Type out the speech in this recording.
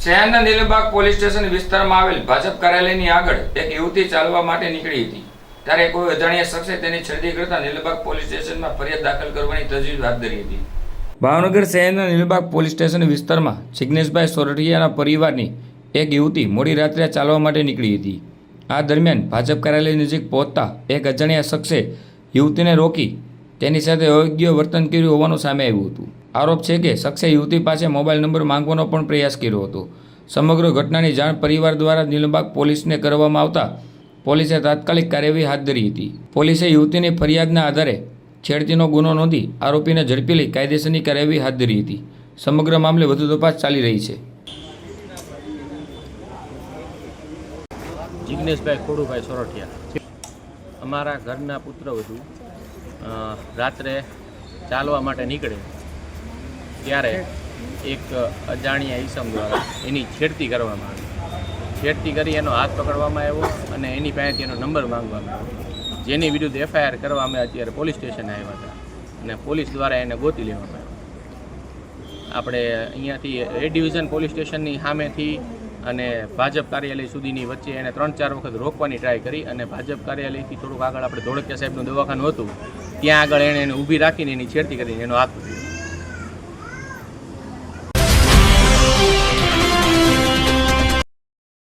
શહેરના નીલબાગ police station વિસ્તારમાં આવેલ ભાજપ કાર્યાલયની આગળ એક યુવતી ચાલવા માટે નીકળી હતી ત્યારે કોઈ અજાણ્યા શખ્સે તેની છેડતી કરતા નીલબાગ પોલીસ સ્ટેશનમાં ફરિયાદ દાખલ કરવાની તજવીજ હાથ ધરી હતી। ભાવનગર શહેરના નીલબાગ પોલીસ સ્ટેશન વિસ્તારમાં જિગ્નેશભાઈ સોરઠિયાના પરિવારની એક યુવતી મોડી રાત્રે ચાલવા માટે નીકળી હતી। આ દરમિયાન ભાજપ કાર્યાલય નજીક પહોંચતા એક અજાણ્યા શખ્સે યુવતીને રોકી તેની સાથે અયોગ્ય વર્તન કર્યું હોવાનું સામે આવ્યું હતું। આરોપ છે કે શખ્સે યુવતી પાસે મોબાઈલ નંબર માંગવાનો પણ પ્રયાસ કર્યો હતો। સમગ્ર ઘટનાની જાણ પરિવાર દ્વારા નીલબાગ પોલીસને કરવામાં આવતા પોલીસે તાત્કાલિક કાર્યવાહી હાથ ધરી હતી। પોલીસે યુવતીની ફરિયાદના આધારે છેડતીનો ગુનો નોંધી આરોપીને ઝડપી લઈ કાયદેસરની કાર્યવાહી હાથ ધરી હતી। સમગ્ર મામલે વધુ તપાસ ચાલી રહી છે। જિગ્નેશભાઈ ખોડુભાઈ સોરઠિયા અમારા ઘરના પુત્રવધુ રાત્રે ચાલવા માટે નીકળે ત્યારે એક અજાણ્યા ઈસમ દ્વારા એની છેડતી કરવામાં આવી। છેડતી કરી એનો હાથ પકડવામાં આવ્યો અને એની પાસેથી એનો નંબર માંગવામાં આવ્યો, જેની વિરુદ્ધ એફઆઈઆર કરવા અમે અત્યારે પોલીસ સ્ટેશને આવ્યા હતા અને પોલીસ દ્વારા એને ગોતી લેવામાં આવ્યો। આપણે અહીંયાથી એ ડિવિઝન પોલીસ સ્ટેશનની સામેથી અને ભાજપ કાર્યાલય સુધીની વચ્ચે એને 3-4 વખત રોકવાની ટ્રાય કરી અને ભાજપ કાર્યાલયથી થોડુંક આગળ આપણે ધોળકિયા સાહેબનું દવાખાનું હતું ત્યાં આગળ એને ઊભી રાખીને એની છેડતી કરીને એનો હાથ પકડ્યો।